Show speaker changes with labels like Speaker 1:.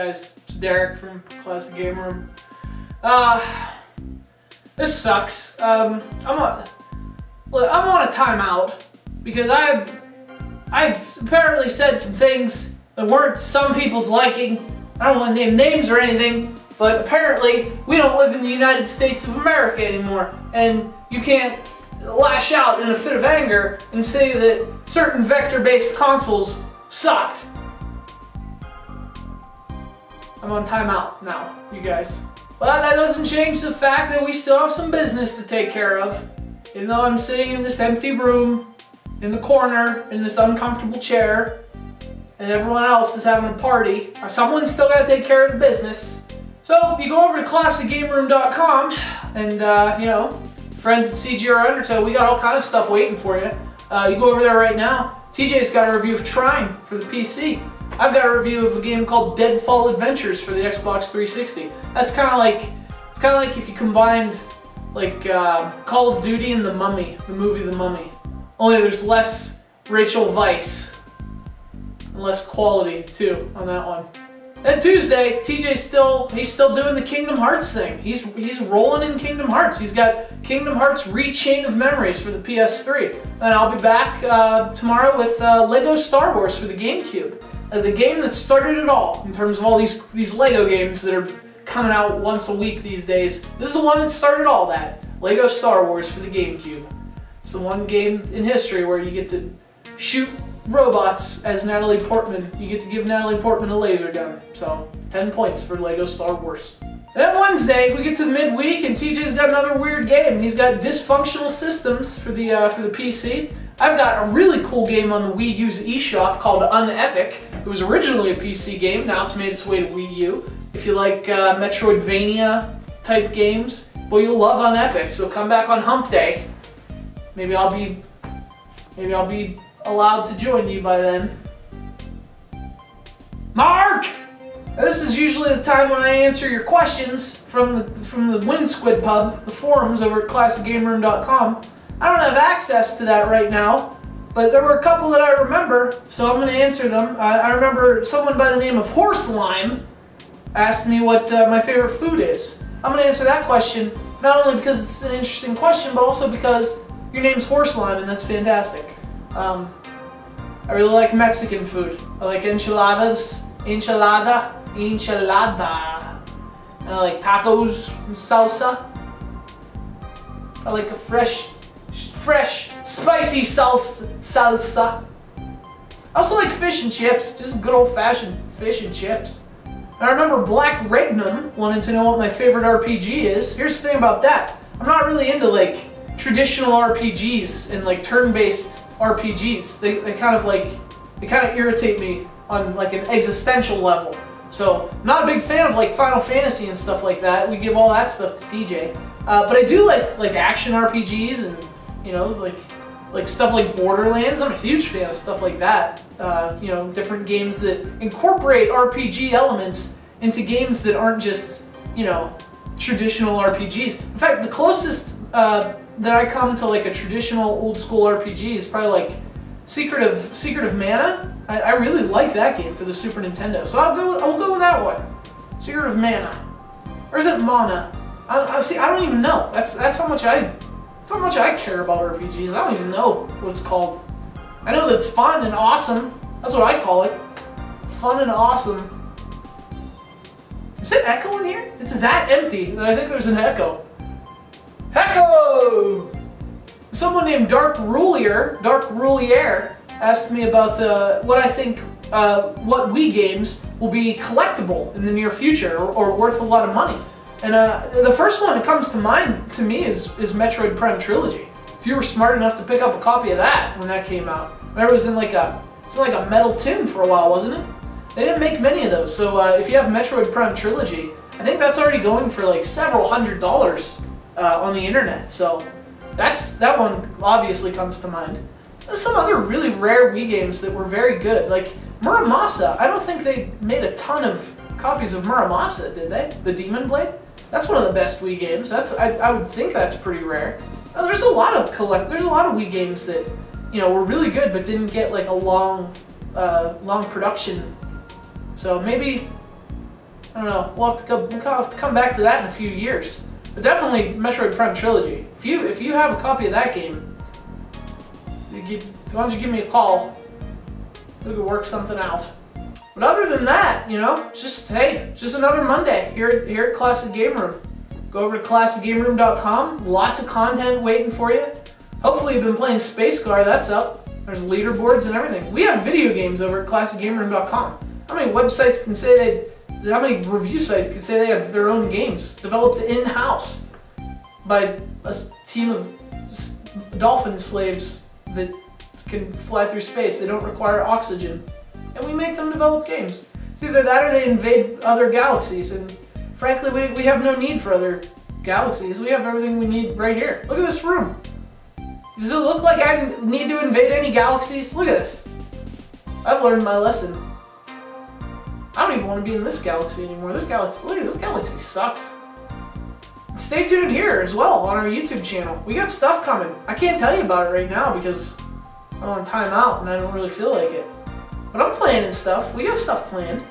Speaker 1: guys? It's Derek from Classic Game Room. This sucks. I'm on a timeout because I've apparently said some things that weren't some people's liking. I don't want to name names or anything, but apparently we don't live in the United States of America anymore, and you can't lash out in a fit of anger and say that certain vector-based consoles sucked. I'm on timeout now, you guys. But that doesn't change the fact that we still have some business to take care of. Even though I'm sitting in this empty room, in the corner, in this uncomfortable chair, and everyone else is having a party, someone's still got to take care of the business. So if you go over to ClassicGameRoom.com and, you know, friends at CGRundertow, we got all kinds of stuff waiting for you. You go over there right now. TJ's got a review of Trine for the PC. I've got a review of a game called Deadfall Adventures for the Xbox 360. That's kind of like, it's kind of like if you combined like Call of Duty and The Mummy, the movie The Mummy. Only there's less Rachel Weisz and less quality too on that one. Then Tuesday, TJ's still doing the Kingdom Hearts thing. He's rolling in Kingdom Hearts. He's got Kingdom Hearts Rechain of Memories for the PS3. And I'll be back tomorrow with Lego Star Wars for the Gamecube. The game that started it all in terms of all these Lego games that are coming out once a week these days. This is the one that started all that. Lego Star Wars for the Gamecube. It's the one game in history where you get to shoot robots as Natalie Portman. You get to give Natalie Portman a laser gun. So 10 points for Lego Star Wars. Then Wednesday we get to the midweek and TJ's got another weird game. He's got Dysfunctional Systems for the PC. I've got a really cool game on the Wii U's eShop called Unepic. It was originally a PC game, now it's made its way to Wii U. If you like Metroidvania type games, well, you'll love Unepic. So come back on Hump Day. Maybe I'll be allowed to join you by then. Mark! This is usually the time when I answer your questions from the WinSquid Pub, the forums over at ClassicGameRoom.com. I don't have access to that right now, but there were a couple that I remember, so I'm going to answer them. I remember someone by the name of Horselime asked me what my favorite food is. I'm going to answer that question, not only because it's an interesting question, but also because your name's Horselime, and that's fantastic. I really like Mexican food. I like enchiladas, enchilada. And I like tacos and salsa. I like a fresh, spicy salsa. I also like fish and chips, just good old-fashioned fish and chips. I remember Black Regnum wanting to know what my favorite RPG is. Here's the thing about that. I'm not really into like traditional RPGs and like turn-based RPGs. They kind of irritate me on like an existential level. So, not a big fan of like Final Fantasy and stuff like that. We give all that stuff to TJ. But I do like action RPGs and, you know, like stuff like Borderlands. I'm a huge fan of stuff like that. You know, different games that incorporate RPG elements into games that aren't just, you know, traditional RPGs. In fact, the closest that I come to like a traditional old school RPG is probably like Secret of Mana. I really like that game for the Super Nintendo, so I'll go with that one. Secret of Mana, or is it Mana? I don't even know. That's how much I care about RPGs. I don't even know what it's called. I know that it's fun and awesome. That's what I call it. Fun and awesome. Is it echo in here? It's that empty that I think there's an echo. Echo! Someone named Dark Rulier, asked me about what I think, what Wii games will be collectible in the near future or worth a lot of money. And the first one that comes to mind to me is Metroid Prime Trilogy. If you were smart enough to pick up a copy of that when that came out, it was in like a metal tin for a while, wasn't it? They didn't make many of those, so if you have Metroid Prime Trilogy, I think that's already going for like several $100s on the internet. So that one obviously comes to mind. There's some other really rare Wii games that were very good, like Muramasa. I don't think they made a ton of copies of Muramasa, did they? The Demon Blade? That's one of the best Wii games. I would think that's pretty rare. There's a lot of Wii games that, you know, were really good but didn't get like a long production. So maybe I don't know. We'll have to come back to that in a few years. But definitely Metroid Prime Trilogy. If you have a copy of that game, why don't you give me a call? We could work something out. But other than that, you know, just another Monday here at Classic Game Room. Go over to ClassicGameRoom.com. Lots of content waiting for you. Hopefully you've been playing Space Car. That's up. There's leaderboards and everything. We have video games over at ClassicGameRoom.com. How many websites can say how many review sites can say they have their own games developed in-house by a team of dolphin slaves that can fly through space? They don't require oxygen. And we make them develop games. It's either that or they invade other galaxies, and frankly, we have no need for other galaxies. We have everything we need right here. Look at this room. Does it look like I need to invade any galaxies? Look at this. I've learned my lesson. I don't even want to be in this galaxy anymore. Look at this galaxy sucks. Stay tuned here as well on our YouTube channel. We got stuff coming. I can't tell you about it right now because I'm on timeout and I don't really feel like it. But I'm planning stuff. We got stuff planned.